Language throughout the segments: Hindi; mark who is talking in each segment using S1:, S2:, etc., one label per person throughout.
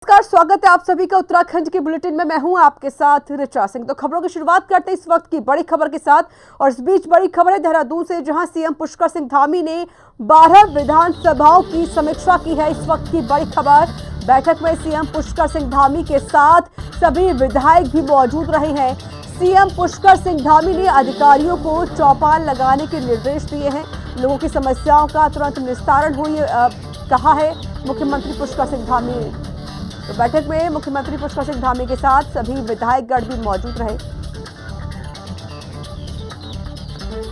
S1: नमस्कार, स्वागत है आप सभी का उत्तराखंड के बुलेटिन में। मैं हूं आपके साथ ऋचा सिंह। तो खबरों की शुरुआत करते हैं इस वक्त की बड़ी खबर के साथ, और इस बीच बड़ी खबर है देहरादून से, जहां सीएम पुष्कर सिंह धामी ने 12 विधानसभाओं की समीक्षा की है। इस वक्त की बड़ी खबर, बैठक में सीएम पुष्कर सिंह धामी के साथ सभी विधायक भी मौजूद रहे हैं। सीएम पुष्कर सिंह धामी ने अधिकारियों को चौपाल लगाने के निर्देश दिए हैं। लोगों की समस्याओं का तुरंत निस्तारण हो, कहा है मुख्यमंत्री पुष्कर सिंह धामी ने। तो बैठक में मुख्यमंत्री पुष्कर सिंह धामी के साथ सभी विधायकगण भी मौजूद रहे।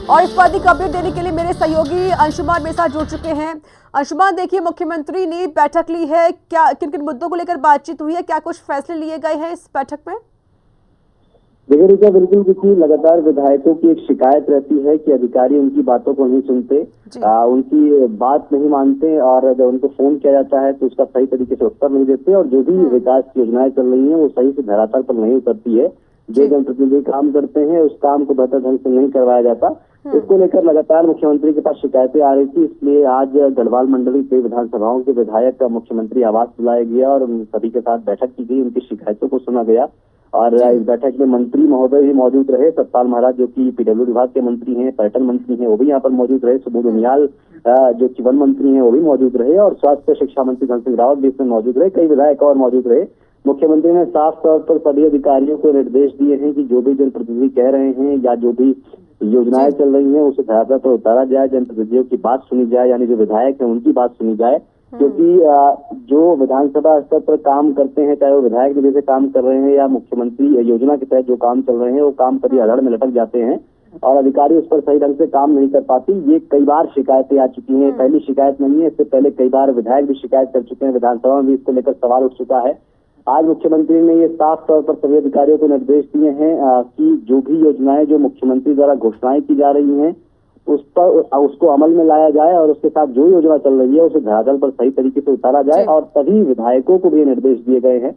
S1: और इस पर अधिक अपडेट देने के लिए मेरे सहयोगी अंशुमान मेरे साथ जुड़ चुके हैं। अंशुमान, देखिए, मुख्यमंत्री ने बैठक ली है, क्या किन किन मुद्दों को लेकर बातचीत हुई है, क्या कुछ फैसले लिए गए हैं इस बैठक में?
S2: देखिए रिचा, बिल्कुल, क्योंकि लगातार विधायकों की एक शिकायत रहती है कि अधिकारी उनकी बातों को नहीं सुनते, उनकी बात नहीं मानते, और जब उनको फोन किया जाता है तो उसका सही तरीके से उत्तर नहीं देते, और जो भी विकास योजनाएं चल रही हैं वो सही से धरातल पर नहीं उतरती है। जो जनप्रतिनिधि काम करते हैं उस काम को बेहतर ढंग से नहीं करवाया जाता। इसको लेकर लगातार मुख्यमंत्री के पास शिकायतें आ रही थी, इसलिए आज गढ़वाल मंडल की विधानसभाओं के विधायक का मुख्यमंत्री आवास बुलाया गया और उन सभी के साथ बैठक की गई, उनकी शिकायतों को सुना गया। और इस बैठक में मंत्री महोदय भी मौजूद रहे। सतपाल महाराज जो कि पीडब्ल्यू विभाग के मंत्री हैं, पर्यटन मंत्री हैं, वो भी यहाँ पर मौजूद रहे। सुबोध उनियाल जो कि वन मंत्री हैं वो भी मौजूद रहे, और स्वास्थ्य शिक्षा मंत्री धन सिंह रावत भी इसमें मौजूद रहे। कई विधायक और मौजूद रहे। मुख्यमंत्री ने साफ तौर पर सभी अधिकारियों को निर्देश दिए हैं कि जो भी जनप्रतिनिधि कह रहे हैं या जो भी योजनाएं चल रही हैं उसे धरातल पर उतारा जाए, जनप्रतिनिधियों की बात सुनी जाए, यानी जो विधायक है उनकी बात सुनी जाए। क्योंकि जो विधानसभा स्तर पर काम करते हैं, चाहे वो विधायक के जैसे काम कर रहे हैं या मुख्यमंत्री योजना के तहत जो काम चल रहे हैं, वो काम कभी अधड़ में लटक जाते हैं और अधिकारी उस पर सही ढंग से काम नहीं कर पाती। ये कई बार शिकायतें आ चुकी हैं, पहली शिकायत नहीं है, इससे पहले कई बार विधायक भी शिकायत कर चुके हैं, विधानसभा में भी इसको लेकर सवाल उठ चुका है। आज मुख्यमंत्री ने ये साफ तौर पर सभी अधिकारियों को निर्देश दिए हैं कि जो भी योजनाएं जो मुख्यमंत्री द्वारा घोषणाएं की जा रही हैं उस पर उसको अमल में लाया जाए, और उसके साथ जो योजना चल रही है उसे धरातल पर सही तरीके से उतारा जाए। और सभी विधायकों को भी निर्देश दिए गए हैं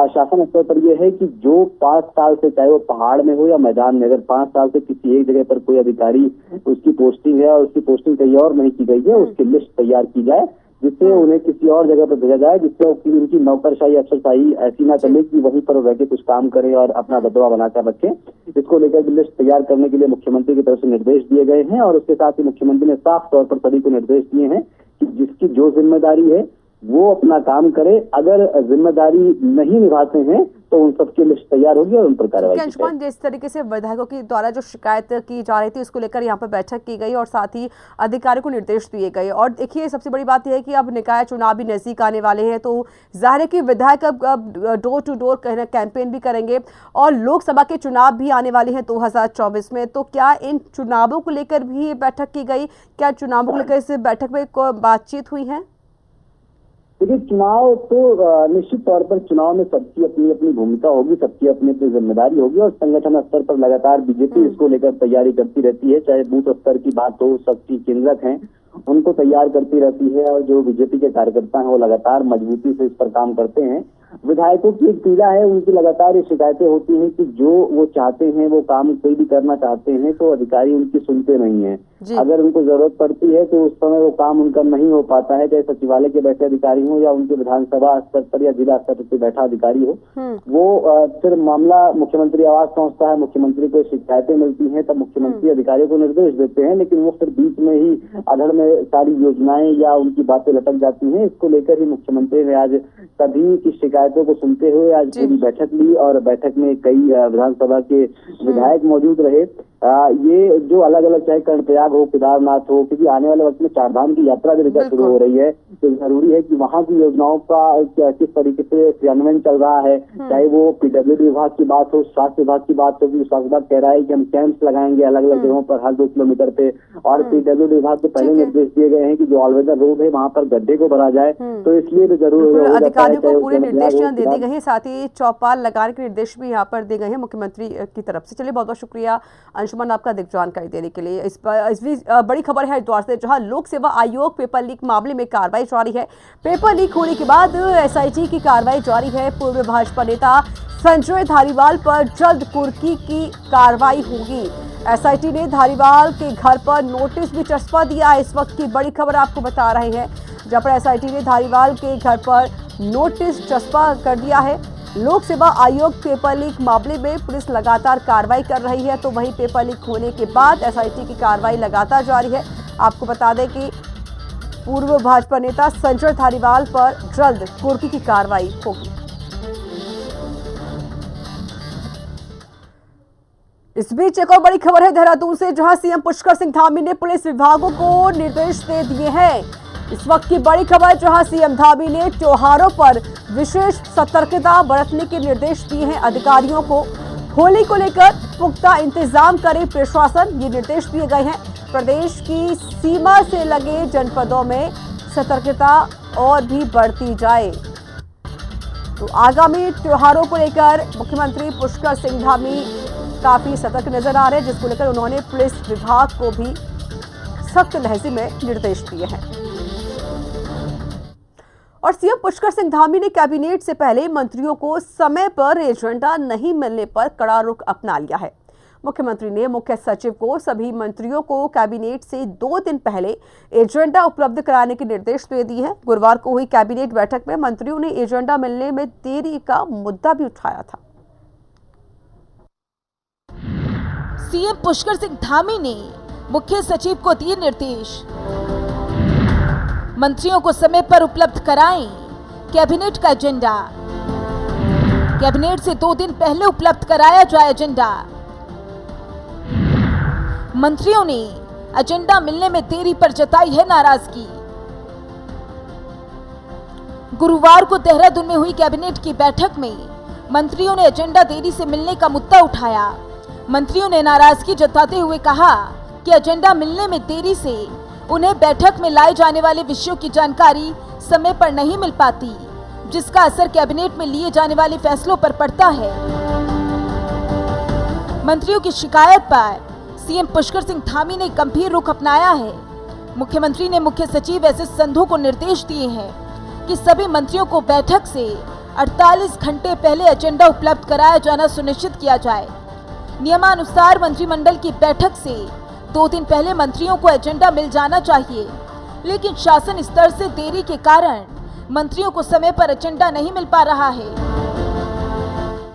S2: शासन स्तर पर यह है कि जो 5 साल से, चाहे वो पहाड़ में हो या मैदान में, अगर 5 साल से किसी एक जगह पर कोई अधिकारी उसकी पोस्टिंग है और उसकी पोस्टिंग कहीं और नहीं की गई है, उसकी लिस्ट तैयार की जाए, जिससे उन्हें किसी और जगह पर भेजा जाए, जिससे उनकी नौकरशाही अफसरशाही ऐसी ना चले कि वहीं पर रह के कुछ काम करें और अपना दबदबा बनाकर रखें। इसको लेकर लिस्ट तैयार करने के लिए मुख्यमंत्री की तरफ से निर्देश दिए गए हैं, और उसके साथ ही मुख्यमंत्री ने साफ तौर पर सभी को निर्देश दिए हैं कि जिसकी जो जिम्मेदारी है वो अपना काम करे। अगर जिम्मेदारी नहीं निभाते हैं तो उन सबकी लिस्ट तैयार होगी और उन पर कार्रवाई
S1: की। जिस तरीके से विधायकों की द्वारा जो शिकायत की जा रही थी उसको लेकर यहाँ पर बैठक की गई और साथ ही अधिकारियों को निर्देश दिए गए। और देखिए, सबसे बड़ी बात यह है कि अब निकाय चुनाव भी नजदीक आने वाले हैं, तो जाहिर है कि विधायक अब डोर टू डोर कैंपेन भी करेंगे, और लोकसभा के चुनाव भी आने वाले हैं 2024 में। तो क्या इन चुनावों को लेकर भी बैठक की गई? क्या चुनावों को लेकर इस बैठक में बातचीत हुई है?
S2: देखिए, चुनाव तो निश्चित तौर पर चुनाव में सबकी अपनी अपनी भूमिका होगी, सबकी अपनी अपनी जिम्मेदारी होगी, और संगठन स्तर पर लगातार बीजेपी इसको लेकर तैयारी करती रहती है। चाहे बूथ स्तर की बात हो, शक्ति केंद्रक हैं उनको तैयार करती रहती है, और जो बीजेपी के कार्यकर्ता हैं वो लगातार मजबूती से इस पर काम करते हैं। विधायकों की एक पीड़ा है, उनकी लगातार ये शिकायतें होती हैं कि जो वो चाहते हैं, वो काम कोई भी करना चाहते हैं तो अधिकारी उनकी सुनते नहीं हैं। अगर उनको जरूरत पड़ती है तो उस समय वो काम उनका नहीं हो पाता है, चाहे सचिवालय के बैठे अधिकारी हो या उनके विधानसभा स्तर पर या जिला स्तर पर बैठा अधिकारी हो। वो फिर मामला मुख्यमंत्री आवास पहुंचता है, मुख्यमंत्री को शिकायतें मिलती हैं, तब मुख्यमंत्री अधिकारियों को निर्देश देते हैं, लेकिन वो फिर बीच में ही अधड़ में सारी योजनाएं या उनकी बातें लटक जाती हैं। इसको लेकर ही मुख्यमंत्री ने आज सभी की शिकायतों को सुनते हुए आज पूरी बैठक ली, और बैठक में कई विधानसभा के विधायक मौजूद रहे। ये जो अलग अलग, चाहे कर्णप्रयाग हो, केदारनाथ हो, क्योंकि आने वाले वक्त में 4 धाम की यात्रा भी शुरू हो रही है, तो जरूरी है कि वहाँ की योजनाओं का किस तरीके से क्रियान्वयन चल रहा है। चाहे वो पीडब्ल्यूडी विभाग की बात हो, स्वास्थ्य विभाग की बात हो, स्वास्थ्य विभाग कह रहा है कि हम कैंप्स लगाएंगे अलग अलग जगहों पर हर 2 किलोमीटर पे, और पीडब्ल्यूडी विभाग को पहले निर्देश दिए गए हैं कि जो ऑलवेदर रोड है वहाँ पर गड्ढे को भरा जाए, तो इसलिए भी जरूर
S1: अधिकारियों को पूरे निर्देश दे दिए गए हैं, साथ ही चौपाल लगाने के निर्देश भी यहाँ पर दिए गए हैं मुख्यमंत्री की तरफ से। चलिए, बहुत बहुत शुक्रिया अंशुमान आपका अधिक जानकारी देने के लिए। इस बड़ी खबर है हरिद्वार से, जहां लोक सेवा आयोग पेपर लीक मामले में कार्रवाई जारी है। पेपर लीक होने के बाद एसआईटी की कार्रवाई जारी है। पूर्व भाजपा नेता संजय धारीवाल पर जल्द कुर्की की कार्रवाई होगी। एसआईटी ने धारीवाल के घर पर नोटिस भी चस्पा दिया है। इस वक्त की बड़ी खबर आपको बता रहे हैं, जहां पर एसआईटी ने धारीवाल के घर पर नोटिस चस्पा कर दिया है। लोक सेवा आयोग पेपर लीक मामले में पुलिस लगातार कार्रवाई कर रही है, तो वहीं पेपर लीक होने के बाद एसआईटी की कार्रवाई लगातार जारी है। आपको बता दें कि पूर्व भाजपा नेता संजय धारीवाल पर जल्द कुर्की की कार्रवाई होगी। इस बीच एक और बड़ी खबर है देहरादून से, जहां सीएम पुष्कर सिंह धामी ने पुलिस विभागों को निर्देश दे दिए हैं। इस वक्त की बड़ी खबर, जहां सीएम धामी ने त्योहारों पर विशेष सतर्कता बरतने के निर्देश दिए हैं अधिकारियों को। होली को लेकर पुख्ता इंतजाम करे प्रशासन, ये निर्देश दिए गए हैं। प्रदेश की सीमा से लगे जनपदों में सतर्कता और भी बढ़ती जाए। तो आगामी त्योहारों को लेकर मुख्यमंत्री पुष्कर सिंह धामी काफी सतर्क नजर आ रहे हैं, जिसको लेकर उन्होंने पुलिस विभाग को भी सख्त लहजे में निर्देश दिए हैं। और सीएम पुष्कर सिंह धामी ने कैबिनेट से पहले मंत्रियों को समय पर एजेंडा नहीं मिलने पर कड़ा रुख अपना लिया है। मुख्यमंत्री ने मुख्य सचिव को सभी मंत्रियों को कैबिनेट से 2 दिन पहले एजेंडा उपलब्ध कराने के निर्देश दे दिए हैं। गुरुवार को हुई कैबिनेट बैठक में मंत्रियों ने एजेंडा मिलने में देरी का मुद्दा भी उठाया था।
S3: सीएम पुष्कर सिंह धामी ने मुख्य सचिव को दिए निर्देश, मंत्रियों को समय पर उपलब्ध कराएं कैबिनेट का एजेंडा। कैबिनेट से 2 दिन पहले उपलब्ध कराया जाए एजेंडा। मंत्रियों ने एजेंडा मिलने में देरी पर जताई है नाराजगी। गुरुवार को देहरादून में हुई कैबिनेट की बैठक में मंत्रियों ने एजेंडा देरी से मिलने का मुद्दा उठाया। मंत्रियों ने नाराजगी जताते हुए कहा कि एजेंडा मिलने में देरी से उन्हें बैठक में लाए जाने वाले विषयों की जानकारी समय पर नहीं मिल पाती, जिसका असर कैबिनेट में लिए जाने वाले फैसलों पर पड़ता है। मंत्रियों की शिकायत पर सीएम पुष्कर सिंह धामी ने गंभीर रुख अपनाया है। मुख्यमंत्री ने मुख्य सचिव एसएस संधू को निर्देश दिए हैं कि सभी मंत्रियों को बैठक से 48 घंटे पहले एजेंडा उपलब्ध कराया जाना सुनिश्चित किया जाए। नियमानुसार मंत्रिमंडल की बैठक से 2 दिन पहले मंत्रियों को एजेंडा मिल जाना चाहिए, लेकिन शासन स्तर से देरी के कारण मंत्रियों को समय पर एजेंडा नहीं मिल पा रहा है।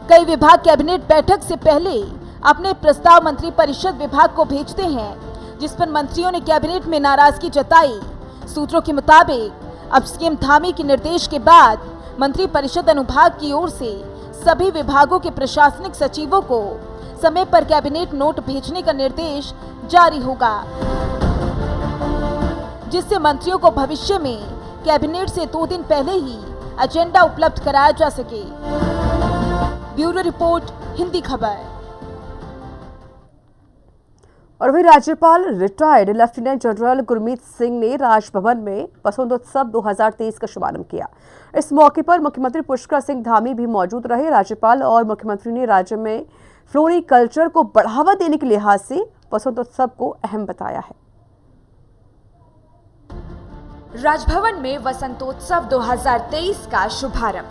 S3: कई विभाग कैबिनेट बैठक से पहले अपने प्रस्ताव मंत्री परिषद विभाग को भेजते हैं, जिस पर मंत्रियों ने कैबिनेट में नाराजगी जताई। सूत्रों के मुताबिक अब सीएम धामी के निर्देश के बाद मंत्री परिषद अनुभाग की ओर से सभी विभागों के प्रशासनिक सचिवों को समय पर कैबिनेट नोट भेजने का निर्देश जारी होगा, जिससे मंत्रियों को भविष्य में कैबिनेट से 2 दिन पहले ही एजेंडा उपलब्ध कराया जा सके। ब्यूरो रिपोर्ट, हिंदी खबर।
S1: और वही राज्यपाल retired lieutenant general Gurmeet Singh ने राजभवन में वसंतोत्सव 2023 का शुभारंभ किया। इस मौके पर मुख्यमंत्री पुष्कर सिंह धामी भी मौजूद रहे। राज्यपाल और मुख्यमंत्री ने राज्य में फ्लोरिकल्चर को बढ़ावा देने के लिहाज से वसंतोत्सव को अहम बताया है।
S4: राजभवन में वसंतोत्सव 2023 का शुभारंभ।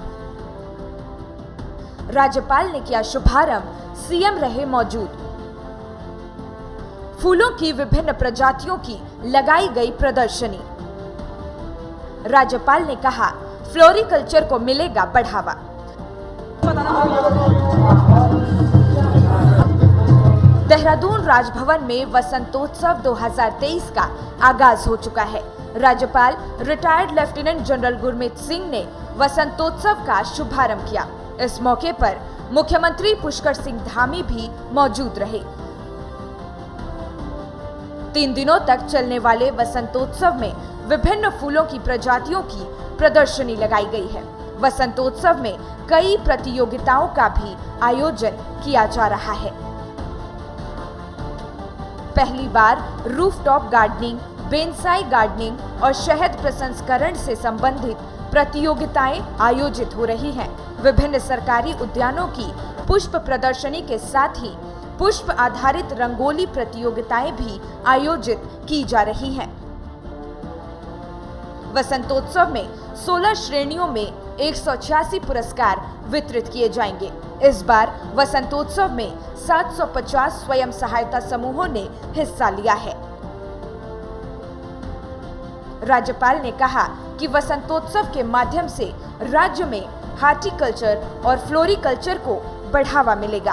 S4: राज्यपाल ने किया शुभारंभ, सीएम रहे मौजूद। फूलों की विभिन्न प्रजातियों की लगाई गई प्रदर्शनी। राज्यपाल ने कहा, फ्लोरिकल्चर को मिलेगा बढ़ावा। देहरादून राजभवन में वसंतोत्सव 2023 का आगाज हो चुका है। राज्यपाल retired lieutenant general Gurmeet Singh ने वसंतोत्सव का शुभारंभ किया। इस मौके पर मुख्यमंत्री पुष्कर सिंह धामी भी मौजूद रहे। 3 दिनों तक चलने वाले वसंतोत्सव में विभिन्न फूलों की प्रजातियों की प्रदर्शनी लगाई गई है। वसंतोत्सव में कई प्रतियोगिताओं का भी आयोजन किया जा रहा है। पहली बार रूफटॉप गार्डनिंग, बेंसाई गार्डनिंग और शहद प्रसंस्करण से संबंधित प्रतियोगिताएं आयोजित हो रही हैं। विभिन्न सरकारी उद्यानों की पुष्प प्रदर्शनी के साथ ही पुष्प आधारित रंगोली प्रतियोगिताएं भी आयोजित की जा रही हैं। वसंतोत्सव में 16 श्रेणियों में 186 पुरस्कार वितरित किए जाएंगे। इस बार वसंतोत्सव में 750 स्वयं सहायता समूहों ने हिस्सा लिया है। राज्यपाल ने कहा कि वसंतोत्सव के माध्यम से राज्य में हार्टिकल्चर और फ्लोरिकल्चर को बढ़ावा मिलेगा।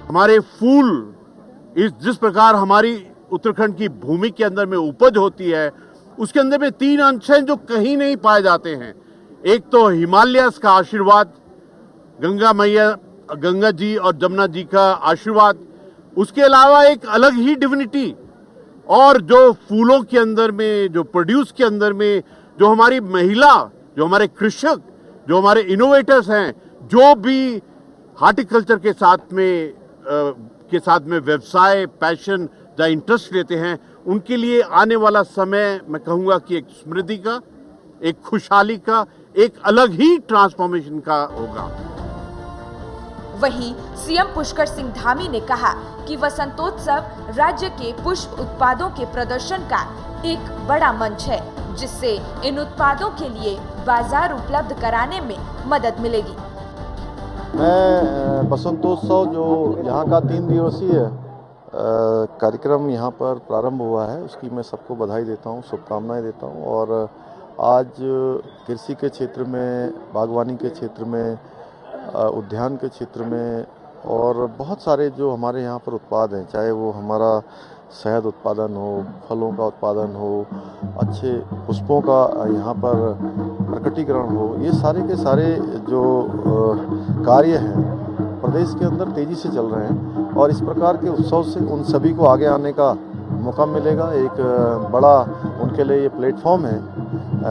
S5: हमारे फूल जिस प्रकार हमारी उत्तराखंड की भूमि के अंदर में उपज होती है, उसके अंदर में 3 अंश हैं जो कहीं नहीं पाए जाते हैं। एक तो हिमालयस का आशीर्वाद, गंगा मैया, गंगा जी और जमुना जी का आशीर्वाद, उसके अलावा एक अलग ही डिविनिटी, और जो फूलों के अंदर में, जो प्रोड्यूस के अंदर में, जो हमारी महिला, जो हमारे कृषक, जो हमारे इनोवेटर्स हैं, जो भी हार्टिकल्चर के साथ में व्यवसाय, पैशन या इंटरेस्ट लेते हैं, उनके लिए आने वाला समय मैं कहूँगा कि एक समृद्धि का, एक खुशहाली का, एक अलग ही ट्रांसफॉर्मेशन का होगा।
S4: वहीं सीएम पुष्कर सिंह धामी ने कहा कि वसंतोत्सव राज्य के पुष्प उत्पादों के प्रदर्शन का एक बड़ा मंच है, जिससे इन उत्पादों के लिए बाजार उपलब्ध कराने में मदद मिलेगी।
S6: मैं बसंतोत्सव जो यहाँ का 3 दिवसीय कार्यक्रम यहाँ पर प्रारंभ हुआ है, उसकी मैं सबको बधाई देता हूँ, शुभकामनाएं देता हूँ। और आज कृषि के क्षेत्र में, बागवानी के क्षेत्र में, उद्यान के क्षेत्र में और बहुत सारे जो हमारे यहाँ पर उत्पाद हैं, चाहे वो हमारा शहद उत्पादन हो, फलों का उत्पादन हो, अच्छे पुष्पों का यहाँ पर प्रकटीकरण हो, ये सारे के सारे जो कार्य हैं प्रदेश के अंदर तेज़ी से चल रहे हैं। और इस प्रकार के उत्सव से उन सभी को आगे आने का मौका मिलेगा। एक बड़ा उनके लिए ये प्लेटफॉर्म है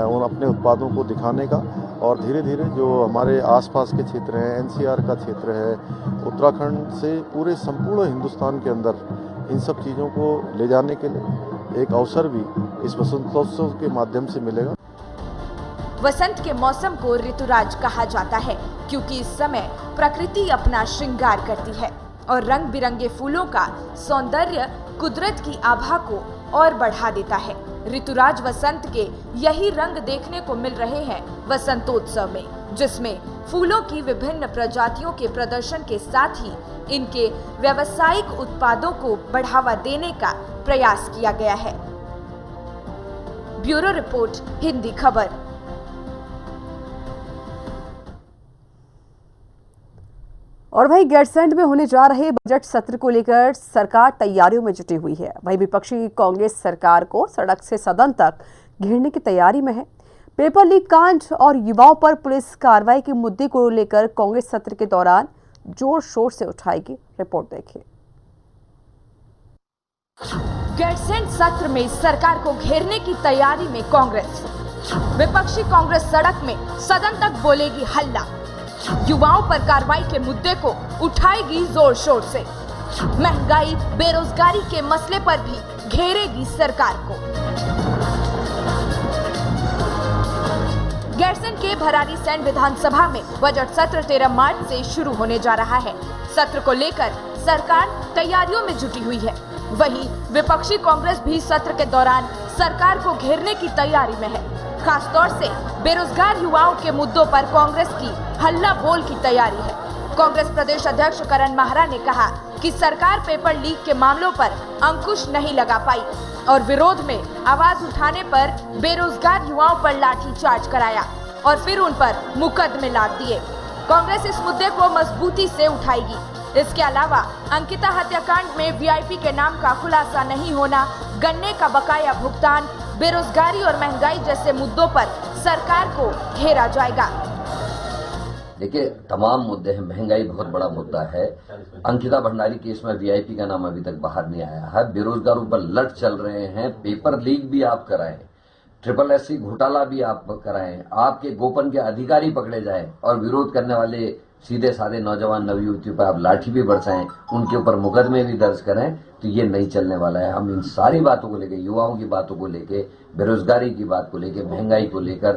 S6: उन अपने उत्पादों को दिखाने का। और धीरे धीरे जो हमारे आसपास के क्षेत्र हैं, एनसीआर का क्षेत्र है, उत्तराखंड से पूरे संपूर्ण हिंदुस्तान के अंदर इन सब चीज़ों को ले जाने के लिए एक अवसर भी इस वसंतोत्सव के माध्यम से मिलेगा।
S4: वसंत के मौसम को ऋतुराज कहा जाता है, क्योंकि इस समय प्रकृति अपना श्रृंगार करती है और रंग बिरंगे फूलों का सौंदर्य कुदरत की आभा को और बढ़ा देता है। ऋतुराज वसंत के यही रंग देखने को मिल रहे हैं वसंतोत्सव में, जिसमें फूलों की विभिन्न प्रजातियों के प्रदर्शन के साथ ही इनके व्यावसायिक उत्पादों को बढ़ावा देने का प्रयास किया गया है। ब्यूरो रिपोर्ट, हिंदी खबर।
S1: और वहीं गैरसैंण में होने जा रहे बजट सत्र को लेकर सरकार तैयारियों में जुटी हुई है। वहीं विपक्षी कांग्रेस सरकार को सड़क से सदन तक घेरने की तैयारी में है। पेपर लीक कांड और युवाओं पर पुलिस कार्रवाई के मुद्दे को लेकर कांग्रेस सत्र के दौरान जोर शोर से उठाएगी। रिपोर्ट देखिए।
S4: गैरसैंण सत्र में सरकार को घेरने की तैयारी में कांग्रेस। विपक्षी कांग्रेस सड़क में सदन तक बोलेगी हल्ला। युवाओं पर कार्रवाई के मुद्दे को उठाएगी जोर शोर से। महंगाई, बेरोजगारी के मसले पर भी घेरेगी सरकार को। गैरसैंण के भराड़ीसैंण विधानसभा में बजट सत्र 13 मार्च से शुरू होने जा रहा है। सत्र को लेकर सरकार तैयारियों में जुटी हुई है। वहीं विपक्षी कांग्रेस भी सत्र के दौरान सरकार को घेरने की तैयारी में है। खासतौर से बेरोजगार युवाओं के मुद्दों पर कांग्रेस की हल्ला बोल की तैयारी है। कांग्रेस प्रदेश अध्यक्ष करण माहरा ने कहा कि सरकार पेपर लीक के मामलों पर अंकुश नहीं लगा पाई और विरोध में आवाज उठाने पर बेरोजगार युवाओं पर लाठीचार्ज कराया और फिर उन पर मुकदमे लाद दिए। कांग्रेस इस मुद्दे को मजबूती से उठाएगी। इसके अलावा अंकिता हत्याकांड में वीआईपी के नाम का खुलासा नहीं होना, गन्ने का बकाया भुगतान, बेरोजगारी और महंगाई जैसे मुद्दों पर सरकार को घेरा जाएगा।
S7: देखिए, तमाम मुद्दे हैं। महंगाई बहुत बड़ा मुद्दा है। अंकिता भंडारी केस में वीआईपी का नाम अभी तक बाहर नहीं आया है। बेरोजगारों पर लट चल रहे हैं। पेपर लीक भी आप कराएं, SSSC घोटाला भी आप कराएं, आपके गोपन के अधिकारी पकड़े जाए और विरोध करने वाले सीधे साधे नौजवान नवयुवतियों पर आप लाठी भी बरसाएं, उनके ऊपर मुकदमे भी दर्ज करें, तो ये नहीं चलने वाला है। हम इन सारी बातों को लेके, युवाओं की बातों को लेके, बेरोजगारी की बात को लेके, महंगाई को लेकर,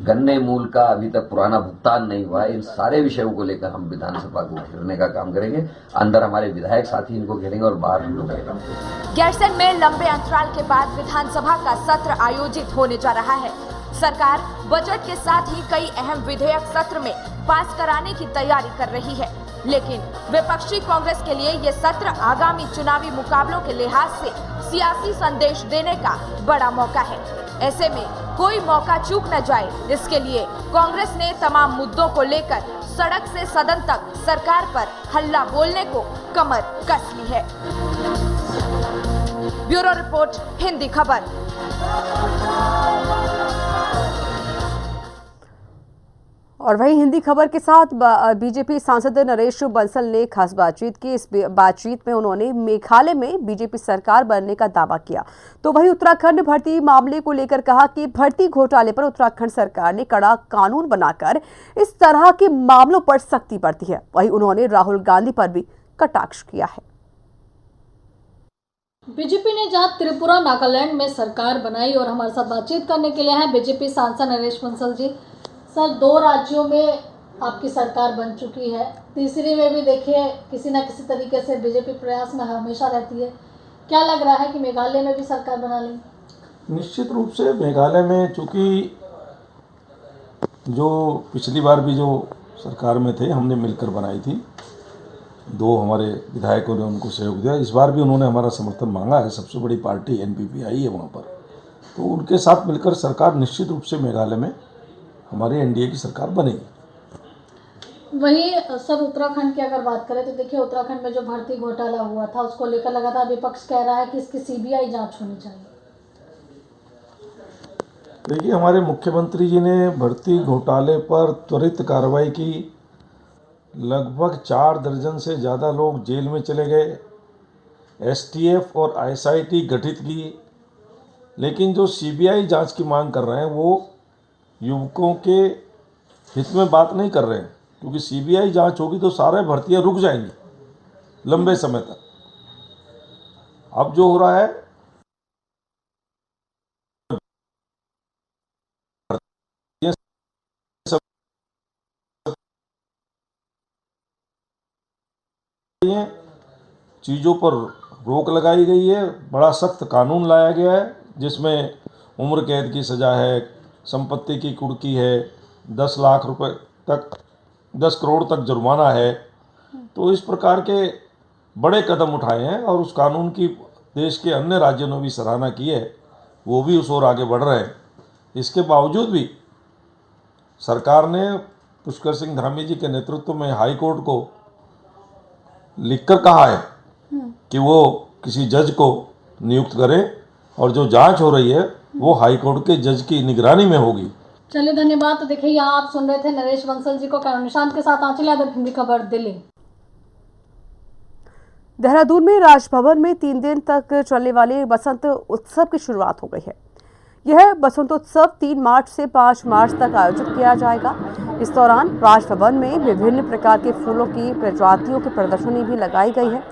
S7: गन्ने मूल का अभी तक पुराना भुगतान नहीं हुआ है, इन सारे विषयों को लेकर हम विधानसभा को घेरने का काम करेंगे। अंदर हमारे विधायक साथी इनको घेरेंगे और बाहर हम लोग घेरेंगे।
S4: गैरसैंण में लंबे अंतराल के बाद विधानसभा का सत्र आयोजित होने जा रहा है। सरकार बजट के साथ ही कई अहम विधेयक सत्र में पास कराने की तैयारी कर रही है। लेकिन विपक्षी कांग्रेस के लिए ये सत्र आगामी चुनावी मुकाबलों के लिहाज से सियासी संदेश देने का बड़ा मौका है। ऐसे में कोई मौका चूक न जाए, इसके लिए कांग्रेस ने तमाम मुद्दों को लेकर सड़क से सदन तक सरकार पर हल्ला बोलने को कमर कस ली है। ब्यूरो रिपोर्ट, हिंदी खबर।
S1: और वहीं हिंदी खबर के साथ बीजेपी सांसद नरेश बंसल ने खास बातचीत की। इस बातचीत में उन्होंने मेघालय में बीजेपी सरकार बनने का दावा किया, तो वहीं उत्तराखंड भर्ती मामले को लेकर कहा कि भर्ती घोटाले पर उत्तराखंड सरकार ने कड़ा कानून बनाकर इस तरह के मामलों पर सख्ती बरती है। वहीं उन्होंने राहुल गांधी पर भी कटाक्ष किया है।
S8: बीजेपी ने जहां त्रिपुरा नागालैंड में सरकार बनाई और हमारे साथ बातचीत करने के लिए हैं बीजेपी सांसद नरेश बंसल जी। सर, 2 राज्यों में आपकी सरकार बन चुकी है, तीसरे में भी देखिए किसी न किसी तरीके से बीजेपी प्रयास में हमेशा रहती है। क्या लग रहा है कि मेघालय में भी सरकार बना ली?
S9: निश्चित रूप से मेघालय में, चूँकि जो पिछली बार भी जो सरकार में थे हमने मिलकर बनाई थी, 2 हमारे विधायकों ने उनको सहयोग दिया। इस बार भी उन्होंने हमारा समर्थन मांगा है। सबसे बड़ी पार्टी एनपीपी आई है वहाँ पर, तो उनके साथ मिलकर सरकार निश्चित रूप से मेघालय में हमारी एनडीए की सरकार बनेगी।
S8: वहीं सर, उत्तराखंड की अगर बात करें तो देखिए उत्तराखंड में जो भर्ती घोटाला हुआ था उसको लेकर लगातार विपक्ष कह रहा है कि इसकी सीबीआई जांच होनी चाहिए।
S9: देखिए, हमारे मुख्यमंत्री जी ने भर्ती घोटाले पर त्वरित कार्रवाई की। लगभग 4 दर्जन से ज़्यादा लोग जेल में चले गए। एसटीएफ और आईएसआईटी गठित की, लेकिन जो सीबीआई जांच की मांग कर रहे हैं वो युवकों के हित में बात नहीं कर रहे हैं, क्योंकि सीबीआई जांच होगी तो सारे भर्तियां रुक जाएंगी लंबे समय तक। अब जो हो रहा है चीज़ों पर रोक लगाई गई है। बड़ा सख्त कानून लाया गया है जिसमें उम्र कैद की सज़ा है, संपत्ति की कुर्की है, 10 लाख रुपए तक, 10 करोड़ तक जुर्माना है। तो इस प्रकार के बड़े कदम उठाए हैं और उस कानून की देश के अन्य राज्यों ने भी सराहना की है, वो भी उस ओर आगे बढ़ रहे हैं। इसके बावजूद भी सरकार ने पुष्कर सिंह धामी जी के नेतृत्व में हाई कोर्ट को लिखकर कहा है कि वो किसी जज को नियुक्त करे और जो जांच हो रही है वो हाई कोर्ट के जज की निगरानी में होगी।
S8: चलिए, धन्यवाद। तो देखिए, यहाँ आप सुन रहे थे नरेश बंसल जी को। कैमरा निशांत के साथ आंचल यादव, हिंदी खबर, दिल्ली।
S1: देहरादून में राजभवन में 3 दिन तक चलने वाले बसंत उत्सव की शुरुआत हो गई है। यह बसंतोत्सव 3 मार्च से 5 मार्च तक आयोजित किया जाएगा। इस दौरान राजभवन में विभिन्न प्रकार के फूलों की प्रजातियों की प्रदर्शनी भी लगाई गई है।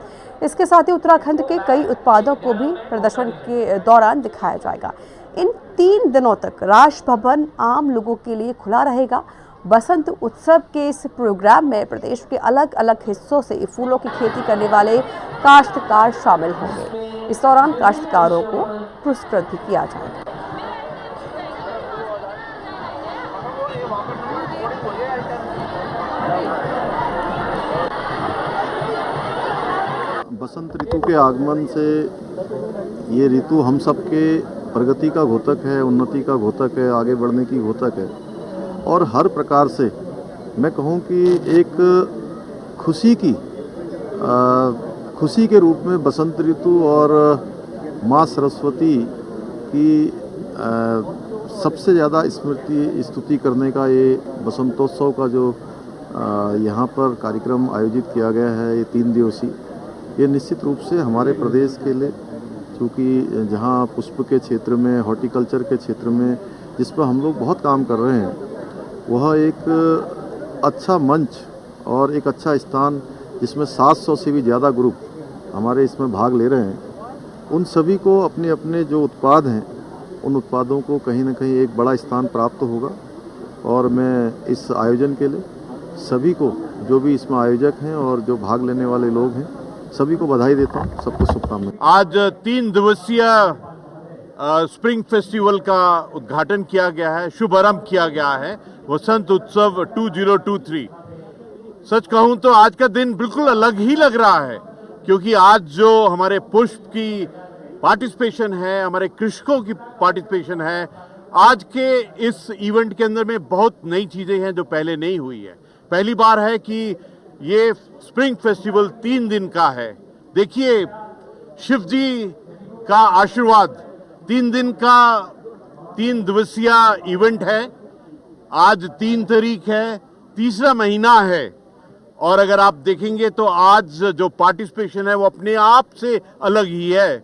S1: इसके साथ ही उत्तराखंड के कई उत्पादों को भी प्रदर्शन के दौरान दिखाया जाएगा। इन 3 दिनों तक राजभवन आम लोगों के लिए खुला रहेगा। बसंत उत्सव के इस प्रोग्राम में प्रदेश के अलग अलग हिस्सों से फूलों की खेती करने वाले काश्तकार शामिल होंगे। इस दौरान काश्तकारों को पुरस्कृत भी किया जाएगा।
S6: बसंत ऋतु के आगमन से ये ऋतु हम सब के प्रगति का घोतक है, उन्नति का घोतक है, आगे बढ़ने की घोतक है। और हर प्रकार से मैं कहूँ कि एक खुशी के रूप में बसंत ऋतु और माँ सरस्वती की सबसे ज़्यादा स्तुति करने का ये बसंतोत्सव का जो यहाँ पर कार्यक्रम आयोजित किया गया है, ये 3 दिवसीय, ये निश्चित रूप से हमारे प्रदेश के लिए, क्योंकि जहाँ पुष्प के क्षेत्र में, हॉर्टिकल्चर के क्षेत्र में जिस पर हम लोग बहुत काम कर रहे हैं, वह एक अच्छा मंच और एक अच्छा स्थान जिसमें 700 से भी ज़्यादा ग्रुप हमारे इसमें भाग ले रहे हैं, उन सभी को अपने अपने जो उत्पाद हैं उन उत्पादों को कहीं ना कहीं एक बड़ा स्थान प्राप्त होगा। और मैं इस आयोजन के लिए सभी को, जो भी इसमें आयोजक हैं और जो भाग लेने वाले लोग हैं, सभी को बधाई देता हूँ, सबको शुभकामनाएं।
S5: आज 3 दिवसीय स्प्रिंग फेस्टिवल का उद्घाटन किया गया है, शुभारंभ किया गया है। वसंत उत्सव 2023 सच कहूं तो आज का दिन बिल्कुल अलग ही लग रहा है, क्योंकि आज जो हमारे पुष्प की पार्टिसिपेशन है, हमारे कृषकों की पार्टिसिपेशन है, आज के इस इवेंट के अंदर में बहुत नई चीजें हैं जो पहले नहीं हुई है। पहली बार है कि ये स्प्रिंग फेस्टिवल 3 दिन का है। देखिए, शिव जी का आशीर्वाद 3 दिन का 3 दिवसीय इवेंट है। आज 3 तारीख है, तीसरा महीना है, और अगर आप देखेंगे तो आज जो पार्टिसिपेशन है वो अपने आप से अलग ही है।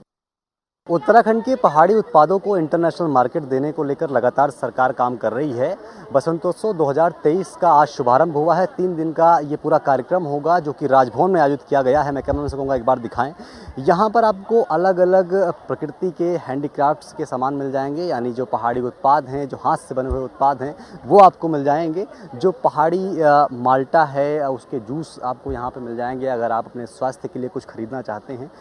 S10: उत्तराखंड के पहाड़ी उत्पादों को इंटरनेशनल मार्केट देने को लेकर लगातार सरकार काम कर रही है। बसंतोत्सव 2023 का आज शुभारंभ हुआ है। 3 दिन का ये पूरा कार्यक्रम होगा जो कि राजभवन में आयोजित किया गया है। मैं कैमरा मैन से कहूँगा एक बार दिखाएं। यहाँ पर आपको अलग अलग प्रकृति के हैंडीक्राफ्ट्स के सामान मिल जाएंगे, यानी जो पहाड़ी उत्पाद हैं, जो हाथ से बने हुए उत्पाद हैं, वो आपको मिल जाएंगे। जो पहाड़ी माल्टा है उसके जूस आपको यहाँ पर मिल जाएंगे। अगर आप अपने स्वास्थ्य के लिए कुछ खरीदना चाहते हैं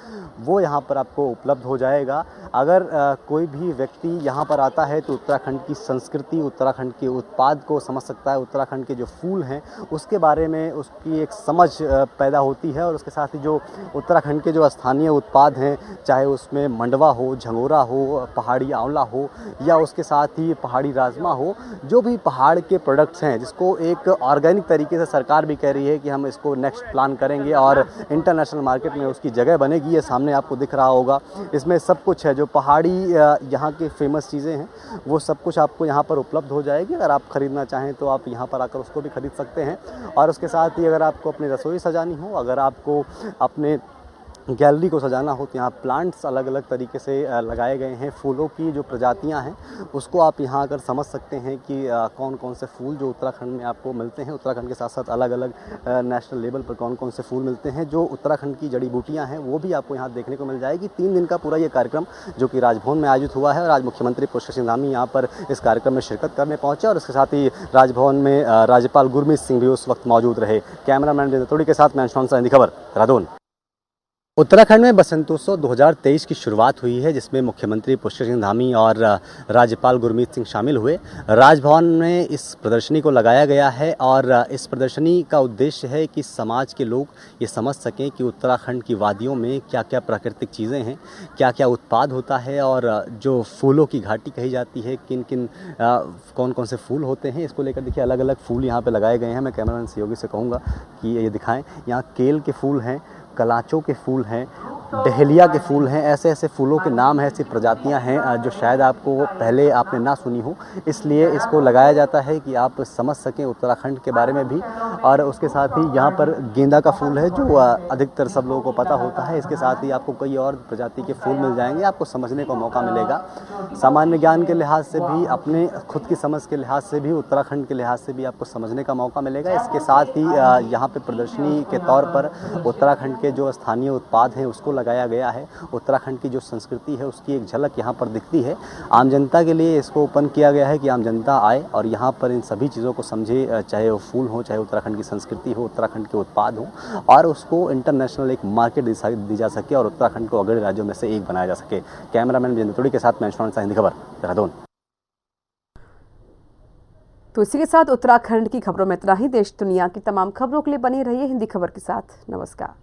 S10: वो यहाँ पर आपको उपलब्ध हो जाएगा। अगर कोई भी व्यक्ति यहाँ पर आता है तो उत्तराखंड की संस्कृति, उत्तराखंड के उत्पाद को समझ सकता है। उत्तराखंड के जो फूल हैं उसके बारे में उसकी एक समझ पैदा होती है, और उसके साथ ही जो उत्तराखंड के जो स्थानीय उत्पाद हैं, चाहे उसमें मंडवा हो, झंगोरा हो, पहाड़ी आंवला हो, या उसके साथ ही पहाड़ी राजमा हो, जो भी पहाड़ के प्रोडक्ट्स हैं जिसको एक ऑर्गेनिक तरीके से सरकार भी कह रही है कि हम इसको नेक्स्ट प्लान करेंगे और इंटरनेशनल मार्केट में उसकी जगह बनेगी। ये सामने आपको दिख रहा होगा। इसमें सब कुछ है, जो पहाड़ी यहाँ के फेमस चीज़ें हैं वो सब कुछ आपको यहाँ पर उपलब्ध हो जाएगी। अगर आप ख़रीदना चाहें तो आप यहाँ पर आकर उसको भी ख़रीद सकते हैं। और उसके साथ ही अगर आपको अपनी रसोई सजानी हो, अगर आपको अपने गैलरी को सजाना हो, तो यहाँ प्लांट्स अलग अलग तरीके से लगाए गए हैं। फूलों की जो प्रजातियाँ हैं उसको आप यहाँ आकर समझ सकते हैं कि कौन कौन से फूल जो उत्तराखंड में आपको मिलते हैं। उत्तराखंड के साथ साथ अलग अलग नेशनल लेवल पर कौन कौन से फूल मिलते हैं। जो उत्तराखंड की जड़ी बूटियाँ हैं वो भी आपको यहाँ देखने को मिल जाएगी। 3 दिन का पूरा ये कार्यक्रम जो कि राजभवन में आयोजित हुआ है, और आज मुख्यमंत्री पुष्कर सिंह धामी यहाँ पर इस कार्यक्रम में शिरकत करने पहुँचे, और इसके साथ ही राजभवन में राज्यपाल गुरमीत सिंह भी उस वक्त मौजूद रहे। कैमरामैन जिंदतोड़ी के साथ मैं हिंदी खबर, देहरादून। उत्तराखंड में बसंतोत्सव 2023 की शुरुआत हुई है, जिसमें मुख्यमंत्री पुष्कर सिंह धामी और राज्यपाल गुरमीत सिंह शामिल हुए। राजभवन में इस प्रदर्शनी को लगाया गया है, और इस प्रदर्शनी का उद्देश्य है कि समाज के लोग ये समझ सकें कि उत्तराखंड की वादियों में क्या क्या प्राकृतिक चीज़ें हैं, क्या क्या उत्पाद होता है, और जो फूलों की घाटी कही जाती है, किन किन कौन कौन से फूल होते हैं। इसको लेकर देखिए अलग अलग फूल यहाँ पर लगाए गए हैं। मैं कैमरामैन सहयोगी से कहूँगा कि ये दिखाएँ। यहाँ केल के फूल हैं, कलाचों के फूल हैं, डहेलिया के फूल हैं। ऐसे ऐसे फूलों के नाम हैं, ऐसी प्रजातियां हैं जो शायद आपको पहले आपने ना सुनी हो, इसलिए इसको लगाया जाता है कि आप समझ सकें उत्तराखंड के बारे में भी। और उसके साथ ही यहाँ पर गेंदा का फूल है जो अधिकतर सब लोगों को पता होता है। इसके साथ ही आपको कई और प्रजाति के फूल मिल जाएंगे, आपको समझने का मौका मिलेगा। सामान्य ज्ञान के लिहाज से भी, अपने खुद की समझ के लिहाज से भी, उत्तराखंड के लिहाज से भी आपको समझने का मौका मिलेगा। इसके साथ ही यहाँ पर प्रदर्शनी के तौर पर उत्तराखंड के जो स्थानीय उत्पाद हैं उसको लगाया गया है। उत्तराखंड की जो संस्कृति है उसकी एक झलक यहाँ पर दिखती है। आम जनता के लिए इसको ओपन किया गया है कि आम जनता आए और यहाँ पर इन सभी चीज़ों को समझे, चाहे वो फूल हो, चाहे उत्तराखंड की संस्कृति हो, उत्तराखंड के उत्पाद हो, और उसको इंटरनेशनल एक मार्केट दी जा सके और उत्तराखंड को अग्रणी राज्यों में से एक बनाया जा सके। कैमरामैन जिंदतोड़ी के साथ मैं हिंदी खबर, देहरादून।
S1: तो इसी के साथ उत्तराखंड की खबरों में इतना ही। देश दुनिया की तमाम खबरों के लिए बने रहिए हिंदी खबर के साथ। नमस्कार।